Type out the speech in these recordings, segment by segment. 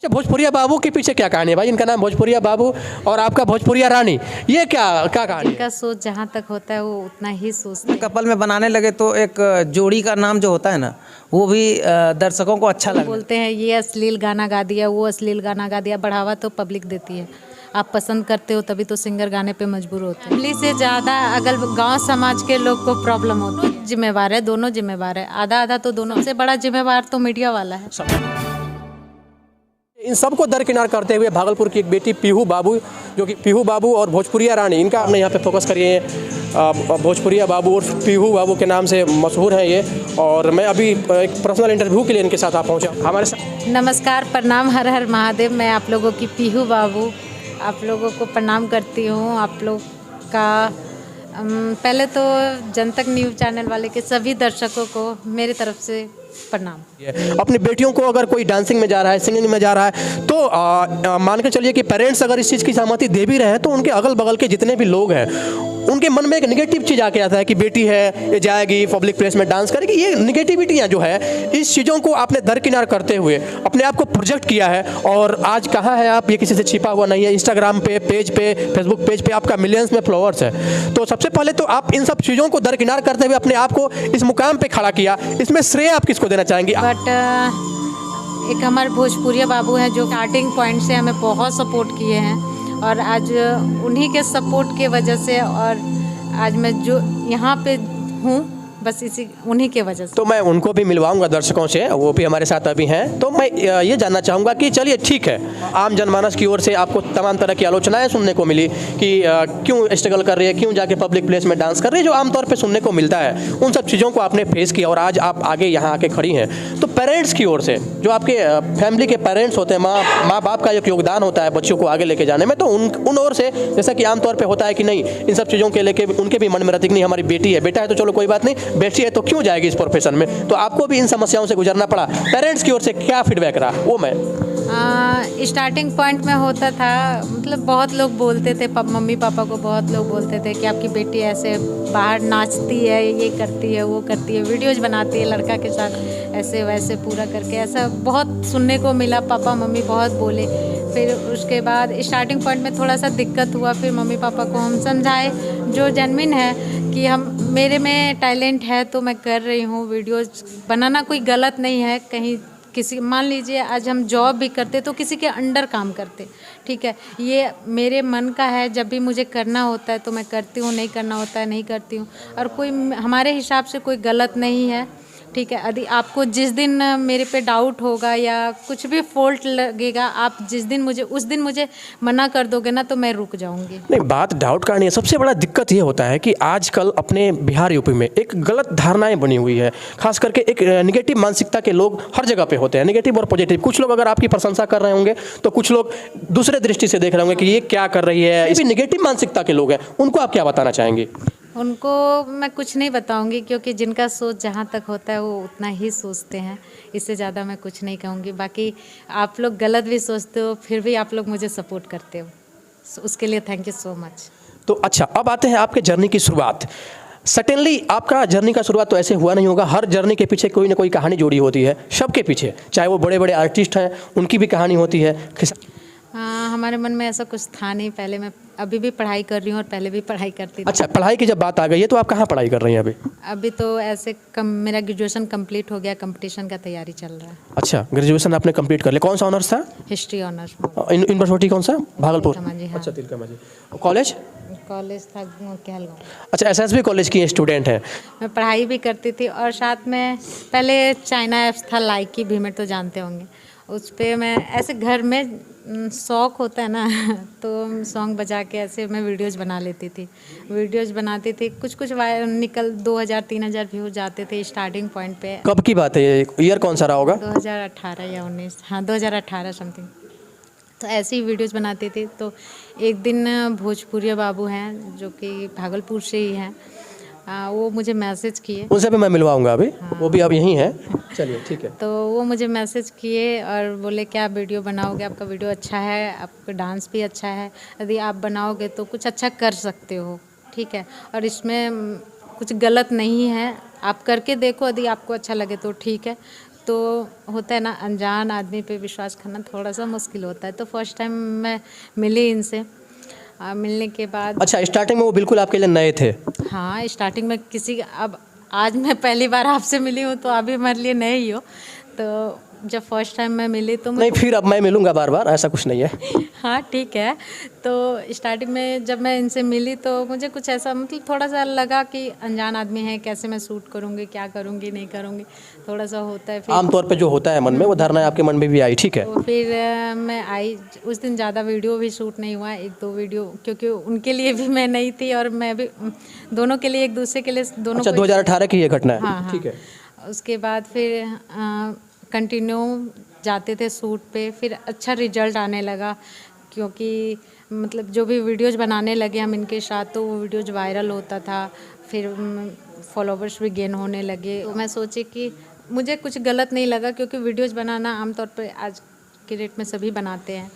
अच्छा, भोजपुरिया बाबू के पीछे क्या कहानी है भाई? इनका नाम भोजपुरिया बाबू और आपका भोजपुरिया रानी, ये क्या क्या कहानी है? जिनका सोच जहाँ तक होता है वो उतना ही सोचते हैं। कपल में बनाने लगे तो एक जोड़ी का नाम जो होता है ना, वो भी दर्शकों को अच्छा लगता है। बोलते हैं ये अश्लील गाना गा दिया, वो अश्लील गाना गा दिया, बढ़ावा तो पब्लिक देती है। आप पसंद करते हो तभी तो सिंगर गाने पे मजबूर होते हैं। फैमिली से ज़्यादा अगर गांव समाज के लोग को प्रॉब्लम होती है, जिम्मेवार है, दोनों जिम्मेवार है, आधा आधा तो दोनों से बड़ा जिम्मेवार तो मीडिया वाला है। इन सबको दरकिनार करते हुए भागलपुर की एक बेटी पीहू बाबू, जो कि पीहू बाबू और भोजपुरिया रानी, इनका हमने यहाँ पे फोकस करिए। भोजपुरिया बाबू और पीहू बाबू के नाम से मशहूर है ये, और मैं अभी एक पर्सनल इंटरव्यू के लिए इनके साथ पहुँचा। हमारे साथ नमस्कार, प्रणाम, हर हर महादेव। मैं आप लोगों की पीहू बाबू आप लोगों को प्रणाम करती हूँ। आप लोग का पहले तो जनतक न्यूज़ चैनल वाले के सभी दर्शकों को मेरी तरफ से प्रणाम। अपनी बेटियों को अगर कोई डांसिंग में जा रहा है, सिंगिंग में जा रहा है, तो मान के चलिए कि पेरेंट्स अगर इस चीज़ की सहमति दे भी रहे हैं, तो उनके अगल बगल के जितने भी लोग हैं उनके मन में एक निगेटिव चीज़ आके आता है कि बेटी है, ये जाएगी पब्लिक प्लेस में डांस करेगी। ये निगेटिविटियाँ जो है, इस चीज़ों को आपने दरकिनार करते हुए अपने आप को प्रोजेक्ट किया है, और आज कहाँ है आप, ये किसी से छिपा हुआ नहीं है। इंस्टाग्राम पे, पेज पे, फेसबुक पेज पे आपका मिलियंस में फॉलोअर्स है। तो सबसे पहले तो आप इन सब चीज़ों को दरकिनार करते हुए अपने आप को इस मुकाम पे खड़ा किया, इसमें श्रेय आप किसको देना चाहेंगे? बट एक हमारे भोजपुरिया बाबू हैं जो स्टार्टिंग पॉइंट से हमें बहुत सपोर्ट किए हैं, और आज उन्हीं के सपोर्ट के वजह से और आज मैं जो यहाँ पे हूँ, बस इसी उन्हीं के वजह से। तो मैं उनको भी मिलवाऊंगा दर्शकों से, वो भी हमारे साथ अभी हैं। तो मैं ये जानना चाहूँगा कि चलिए ठीक है, आम जनमानस की ओर से आपको तमाम तरह की आलोचनाएं सुनने को मिली कि क्यों स्ट्रगल कर रही है, क्यों जाके पब्लिक प्लेस में डांस कर रही है, जो आमतौर पे सुनने को मिलता है। उन सब चीज़ों को आपने फेस किया और आज आप आगे यहाँ आके खड़ी हैं। तो पेरेंट्स की ओर से, जो आपके फैमिली के पेरेंट्स होते हैं, माँ बाप का एक योगदान होता है बच्चों को आगे लेके जाने में, तो उन ओर से जैसा कि आमतौर पर होता है कि नहीं, इन सब चीज़ों के लेके उनके भी मन में रहती कि नहीं, हमारी बेटी है, बेटा है तो चलो कोई बात नहीं, बेटी है तो क्यों जाएगी इस प्रोफेशन में। तो आपको भी इन समस्याओं से गुजरना पड़ा, पेरेंट्स की ओर से क्या फीडबैक रहा वो मैं स्टार्टिंग पॉइंट में होता था, मतलब बहुत लोग बोलते थे, मम्मी पापा को बहुत लोग बोलते थे कि आपकी बेटी ऐसे बाहर नाचती है, ये करती है, वो करती है, वीडियोज बनाती है लड़का के साथ, ऐसे वैसे पूरा करके, ऐसा बहुत सुनने को मिला। पापा मम्मी बहुत बोले। फिर उसके बाद स्टार्टिंग पॉइंट में थोड़ा सा दिक्कत हुआ, फिर मम्मी पापा को हम समझाए जो जेन्युइन है कि मेरे में टैलेंट है तो मैं कर रही हूँ। वीडियोज़ बनाना कोई गलत नहीं है। कहीं किसी, मान लीजिए आज हम जॉब भी करते तो किसी के अंडर काम करते, ठीक है, ये मेरे मन का है, जब भी मुझे करना होता है तो मैं करती हूँ, नहीं करना होता है नहीं करती हूँ, और कोई हमारे हिसाब से कोई गलत नहीं है, ठीक है। यदि आपको जिस दिन मेरे पे डाउट होगा या कुछ भी फॉल्ट लगेगा, आप जिस दिन उस दिन मुझे मना कर दोगे ना, तो मैं रुक जाऊंगी। नहीं, बात डाउट का नहीं है। सबसे बड़ा दिक्कत ये होता है कि आजकल अपने बिहार यूपी में एक गलत धारणाएं बनी हुई है, खास करके एक नेगेटिव मानसिकता के लोग हर जगह पे होते हैं, नेगेटिव और पॉजिटिव। कुछ लोग अगर आपकी प्रशंसा कर रहे होंगे तो कुछ लोग दूसरे दृष्टि से देख रहे होंगे कि ये क्या कर रही है। इस नेगेटिव मानसिकता के लोग हैं, उनको आप क्या बताना चाहेंगे? उनको मैं कुछ नहीं बताऊंगी, क्योंकि जिनका सोच जहाँ तक होता है वो उतना ही सोचते हैं। इससे ज़्यादा मैं कुछ नहीं कहूँगी। बाकी आप लोग गलत भी सोचते हो, फिर भी आप लोग मुझे सपोर्ट करते हो, उसके लिए थैंक यू सो मच। तो अच्छा, अब आते हैं आपके जर्नी की शुरुआत। सडनली आपका जर्नी का शुरुआत तो ऐसे हुआ नहीं होगा, हर जर्नी के पीछे कोई ना कोई कहानी जुड़ी होती है, सबके पीछे, चाहे वो बड़े बड़े आर्टिस्ट हैं, उनकी भी कहानी होती है। हमारे मन में ऐसा कुछ था नहीं। पहले मैं अभी भी पढ़ाई कर रही हूँ और पहले भी पढ़ाई करती थी। अच्छा, पढ़ाई की जब बात आ गई है तो आप कहाँ पढ़ाई कर रही हैं अभी? अभी तो ऐसे मेरा ग्रेजुएशन कंप्लीट हो गया, कंपटीशन का तैयारी चल रहा है। अच्छा, ग्रेजुएशन आपने कंप्लीट कर लिया। कौन सा ऑनर्स था? History honours. यूनिवर्सिटी कौन सा? भागलपुर। हाँ। अच्छा, तिलकामांझी। कॉलेज था कहलगांव। अच्छा, एसएसबी कॉलेज की स्टूडेंट हैं। मैं पढ़ाई भी करती थी और साथ में पहले चाइना ऐप्स था, लाइक की भीमेट तो जानते होंगे, उस पर मैं ऐसे घर में शौक होता है ना तो सॉन्ग बजा के ऐसे मैं वीडियोज़ बना लेती थी, वीडियोज़ बनाती थी। कुछ निकल 2000-3000 व्यूज जाते थे स्टार्टिंग पॉइंट पे। कब की बात है ये? ईयर कौन सा रहा होगा? 2018 या 19, हाँ 2018 समथिंग। तो ऐसी वीडियोज़ बनाती थी। तो एक दिन भोजपुरिया बाबू हैं जो कि भागलपुर से ही हैं, वो मुझे मैसेज किए। उनसे भी मैं मिलवाऊंगा अभी। हाँ। वो भी अब यहीं हैं। चलिए ठीक है। तो वो मुझे मैसेज किए और बोले क्या वीडियो बनाओगे, आपका वीडियो अच्छा है, आपका डांस भी अच्छा है, यदि आप बनाओगे तो कुछ अच्छा कर सकते हो, ठीक है, और इसमें कुछ गलत नहीं है, आप करके देखो, यदि आपको अच्छा लगे तो ठीक है। तो होता है ना, अनजान आदमी पे विश्वास करना थोड़ा सा मुश्किल होता है। तो फर्स्ट टाइम मैं मिली इनसे, मिलने के बाद अच्छा, स्टार्टिंग में वो बिल्कुल आपके लिए नए थे? हाँ, स्टार्टिंग में अब आज मैं पहली बार आपसे मिली हूँ तो अभी मेरे लिए नए ही हो। तो जब फर्स्ट टाइम मैं मिली तो नहीं, फिर अब मैं मिलूंगा बार बार, ऐसा कुछ नहीं है। हाँ ठीक है। तो स्टार्टिंग में जब मैं इनसे मिली तो मुझे कुछ ऐसा मतलब थोड़ा सा लगा कि अनजान आदमी है, कैसे मैं शूट करूँगी, क्या करूँगी, नहीं करूँगी, थोड़ा सा होता है। फिर आमतौर पे जो होता है मन में, वो धारणा आपके मन में भी आई, ठीक है। तो फिर मैं आई। उस दिन ज़्यादा वीडियो भी शूट नहीं हुआ, 1-2 वीडियो, क्योंकि उनके लिए भी मैं नई थी और मैं भी, दोनों के लिए, एक दूसरे के लिए दोनों अच्छा, को। 2018 की ये घटना है? हाँ, ठीक है। उसके बाद फिर कंटिन्यू जाते थे शूट पे, फिर अच्छा रिजल्ट आने लगा, क्योंकि मतलब जो भी वीडियोज़ बनाने लगे हम इनके साथ तो वो वीडियोज़ वायरल होता था, फिर फॉलोवर्स भी गेन होने लगे। तो मैं सोची कि मुझे कुछ गलत नहीं लगा, क्योंकि वीडियोज़ बनाना आमतौर पर आज के डेट में सभी बनाते हैं,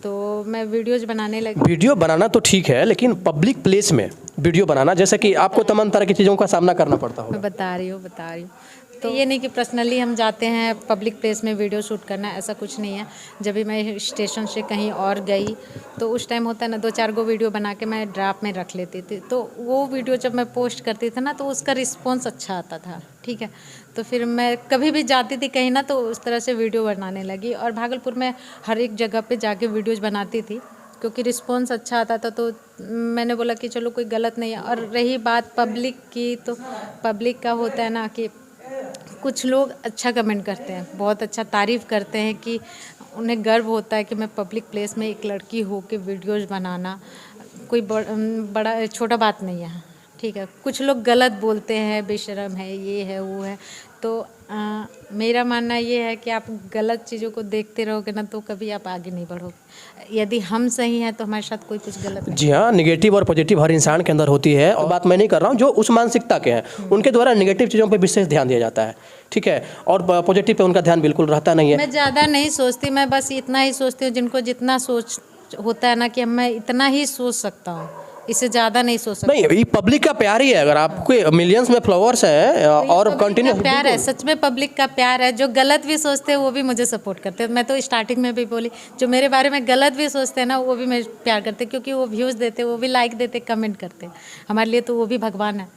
तो मैं वीडियोज़ बनाने लगी। वीडियो बनाना तो ठीक है, लेकिन पब्लिक प्लेस में वीडियो बनाना, जैसे कि आपको तमाम तरह की चीज़ों का सामना करना पड़ता मैं होगा। बता रही हूँ। तो ये नहीं कि पर्सनली हम जाते हैं पब्लिक प्लेस में वीडियो शूट करना, ऐसा कुछ नहीं है। जब भी मैं स्टेशन से कहीं और गई तो उस टाइम होता है ना, 2-4 गो वीडियो बना के मैं ड्राफ्ट में रख लेती थी, तो वो वीडियो जब मैं पोस्ट करती थी ना तो उसका रिस्पॉन्स अच्छा आता था, ठीक है। तो फिर मैं कभी भी जाती थी कहीं ना तो उस तरह से वीडियो बनाने लगी, और भागलपुर में हर एक जगह पर जाके वीडियोज़ बनाती थी, क्योंकि रिस्पॉन्स अच्छा आता था। तो मैंने बोला कि चलो कोई गलत नहीं है। और रही बात पब्लिक की, तो पब्लिक का होता है ना कि कुछ लोग अच्छा कमेंट करते हैं, बहुत अच्छा तारीफ़ करते हैं, कि उन्हें गर्व होता है कि मैं पब्लिक प्लेस में एक लड़की हो के वीडियोज़ बनाना कोई बड़ा छोटा बात नहीं है, ठीक है। कुछ लोग गलत बोलते हैं, बेशर्म है, ये है, वो है। तो मेरा मानना ये है कि आप गलत चीज़ों को देखते रहोगे ना तो कभी आप आगे नहीं बढ़ोगे। यदि हम सही हैं तो हमारे साथ कोई कुछ गलत नहीं। जी हाँ, निगेटिव और पॉजिटिव हर इंसान के अंदर होती है, और बात मैं नहीं कर रहा हूँ जो उस मानसिकता के हैं, उनके द्वारा निगेटिव चीज़ों पे विशेष ध्यान दिया जाता है, ठीक है, और पॉजिटिव पे उनका ध्यान बिल्कुल रहता नहीं है। मैं ज़्यादा नहीं सोचती, मैं बस इतना ही सोचती हूँ, जिनको जितना सोच होता है ना कि मैं इतना ही सोच सकता हूँ, इससे ज़्यादा नहीं सोच सकता। नहीं, ये पब्लिक का प्यार ही है। अगर आपके मिलियंस में फॉलोअर्स हैं और कंटिन्यू प्यार है, सच में पब्लिक का प्यार है। जो गलत भी सोचते हैं वो भी मुझे सपोर्ट करते हैं। मैं तो स्टार्टिंग में भी बोली, जो मेरे बारे में गलत भी सोचते हैं ना वो भी मेरे प्यार करते हैं, क्योंकि वो व्यूज़ देते, वो भी लाइक देते, कमेंट करते। हमारे लिए तो वो भी भगवान है,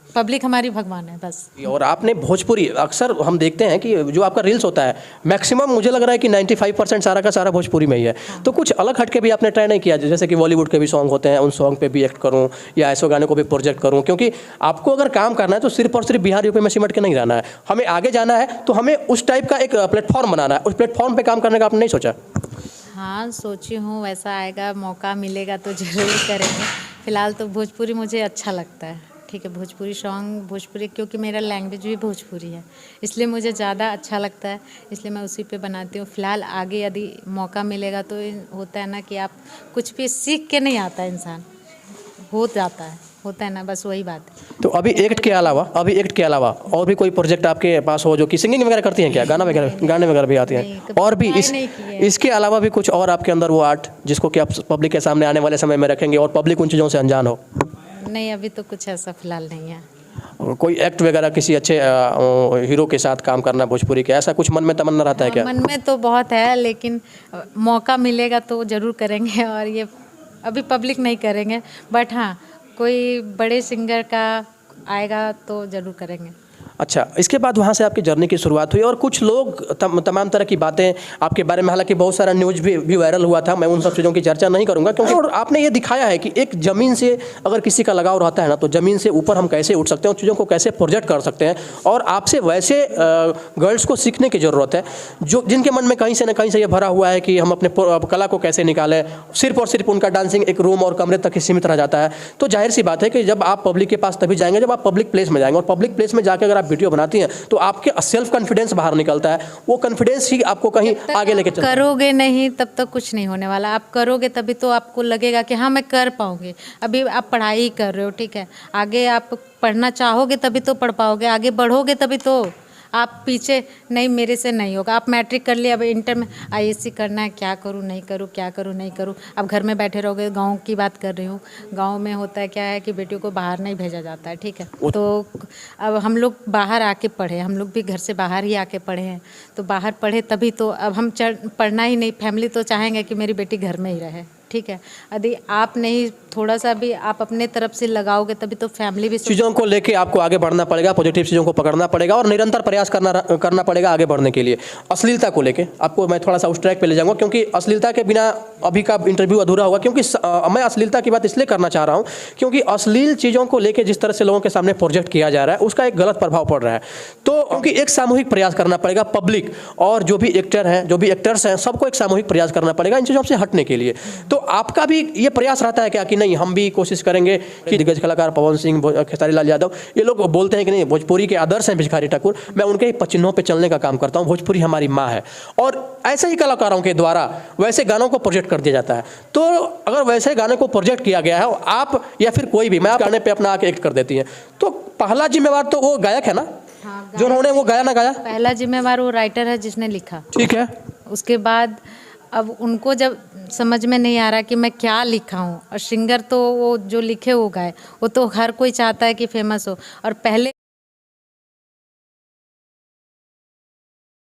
पब्लिक हमारी भगवान है बस। और आपने भोजपुरी, अक्सर हम देखते हैं कि जो आपका रील्स होता है मैक्सिमम मुझे लग रहा है कि 95% सारा का सारा भोजपुरी में ही है। तो कुछ अलग हट के भी आपने ट्राई नहीं किया, जैसे कि बॉलीवुड के भी सॉन्ग होते हैं, उन सॉन्ग पे भी एक्ट करूं या ऐसे गाने को भी प्रोजेक्ट करूं? क्योंकि आपको अगर काम करना है तो सिर्फ और सिर्फ बिहार यूपी में सिमट के नहीं रहना है, हमें आगे जाना है, तो हमें उस टाइप का एक प्लेटफॉर्म बनाना है। उस प्लेटफॉर्म पर काम करने का आपने नहीं सोचा? हाँ, सोची हूँ, वैसा आएगा, मौका मिलेगा तो ज़रूर करेंगे। फ़िलहाल तो भोजपुरी मुझे अच्छा लगता है, ठीक है। भोजपुरी सॉन्ग, भोजपुरी, क्योंकि मेरा लैंग्वेज भी भोजपुरी है, इसलिए मुझे ज़्यादा अच्छा लगता है, इसलिए मैं उसी पे बनाती हूँ। फ़िलहाल आगे यदि मौका मिलेगा तो होता है ना कि आप कुछ भी सीख के नहीं आता इंसान, हो जाता है, होता है ना, बस वही बात है। तो अभी एक्ट के अलावा और भी कोई प्रोजेक्ट आपके पास हो, जो कि सिंगिंग वगैरह करती हैं क्या? गाने वगैरह भी आते हैं? और भी इसके अलावा भी कुछ और आपके अंदर वो आर्ट जिसको कि आप पब्लिक के सामने आने वाले समय में रखेंगे और पब्लिक उन चीज़ों से अनजान हो? नहीं, अभी तो कुछ ऐसा फ़िलहाल नहीं है। कोई एक्ट वगैरह किसी अच्छे हीरो के साथ काम करना भोजपुरी के, ऐसा कुछ मन में तमन्ना रहता है क्या? मन में तो बहुत है, लेकिन मौका मिलेगा तो ज़रूर करेंगे। और ये अभी पब्लिक नहीं करेंगे, बट हाँ, कोई बड़े सिंगर का आएगा तो ज़रूर करेंगे। अच्छा, इसके बाद वहाँ से आपकी जर्नी की शुरुआत हुई और कुछ लोग तमाम तरह की बातें आपके बारे में, हालांकि बहुत सारा न्यूज़ भी वायरल हुआ था, मैं उन सब चीज़ों की चर्चा नहीं करूँगा, क्योंकि और आपने ये दिखाया है कि एक ज़मीन से अगर किसी का लगाव रहता है ना, तो ज़मीन से ऊपर हम कैसे उठ सकते हैं, उन चीज़ों को कैसे प्रोजेक्ट कर सकते हैं। और आपसे वैसे गर्ल्स को सीखने की ज़रूरत है जो जिनके मन में कहीं से ना कहीं से ये भरा हुआ है कि हम अपने कला को कैसे निकालें, सिर्फ और सिर्फ उनका डांसिंग एक रूम और कमरे तक ही सीमित रह जाता है। तो जाहिर सी बात है कि जब आप पब्लिक के पास तभी जाएंगे जब आप पब्लिक प्लेस में जाएंगे, और पब्लिक प्लेस में जाकर अगर आप वीडियो बनाती हैं तो आपके सेल्फ कॉन्फिडेंस बाहर निकलता है, वो कॉन्फिडेंस ही आपको कहीं आगे लेके चलता है। करोगे नहीं तब तक कुछ नहीं होने वाला, आप करोगे तभी तो आपको लगेगा कि हाँ मैं कर पाऊंगी। अभी आप पढ़ाई कर रहे हो, ठीक है, आगे आप पढ़ना चाहोगे तभी तो पढ़ पाओगे, आगे बढ़ोगे तभी तो आप पीछे नहीं, मेरे से नहीं होगा, आप मैट्रिक कर लिया, अब इंटर में आईएससी करना है, क्या करूँ नहीं करूँ, क्या करूँ नहीं करूँ। अब घर में बैठे रहोगे, गांव की बात कर रही हूँ, गांव में होता है क्या है कि बेटियों को बाहर नहीं भेजा जाता है, ठीक है। तो अब हम लोग बाहर आके पढ़े, हम लोग भी घर से बाहर ही आके पढ़े हैं, तो बाहर पढ़े तभी तो अब हम पढ़ना ही नहीं, फैमिली तो चाहेंगे कि मेरी बेटी घर में ही रहे, ठीक है। यदि आप नहीं थोड़ा सा भी आप अपने तरफ से लगाओगे तभी तो फैमिली भी चीज़ों को लेके आपको आगे बढ़ना पड़ेगा, पॉजिटिव चीज़ों को पकड़ना पड़ेगा और निरंतर प्रयास करना पड़ेगा आगे बढ़ने के लिए। अश्लीलता को लेके आपको मैं थोड़ा सा उस ट्रैक पे ले जाऊंगा, क्योंकि अश्लीलता के बिना अभी का इंटरव्यू अधूरा होगा। क्योंकि मैं अश्लीलता की बात इसलिए करना चाह रहा हूँ क्योंकि अश्लील चीज़ों को लेकर जिस तरह से लोगों के सामने प्रोजेक्ट किया जा रहा है उसका एक गलत प्रभाव पड़ रहा है। तो क्योंकि एक सामूहिक प्रयास करना पड़ेगा, पब्लिक और जो भी एक्टर हैं, जो भी एक्टर्स हैं, सबको एक सामूहिक प्रयास करना पड़ेगा इन चीज़ों से हटने के लिए। तो आपका भी ये प्रयास रहता है क्या कि नहीं हम भी कोशिश करेंगे कि दिग्गज कलाकार पवन सिंह, खेसारी लाल यादव, ये लोग बोलते हैं कि नहीं भोजपुरी के आदर्श हैं भिखारी ठाकुर, मैं उनके ही पचिन्हों पे चलने का काम करता हूँ, भोजपुरी हमारी माँ है, और ऐसे ही कलाकारों के द्वारा वैसे गानों को प्रोजेक्ट कर दिया जाता है। तो अगर वैसे गाने को प्रोजेक्ट किया गया है, आप या फिर कोई भी, मैं आप गाने पे अपना आके एक्ट कर देती हैं, तो पहला जिम्मेवार तो वो गायक है ना, जो उन्होंने वो गाया ना गाया, पहला जिम्मेवार वो राइटर है जिसने लिखा, ठीक है। उसके बाद अब उनको जब समझ में नहीं आ रहा कि मैं क्या लिखा हूँ, और सिंगर तो वो जो लिखे वो गाए, वो तो हर कोई चाहता है कि फेमस हो। और पहले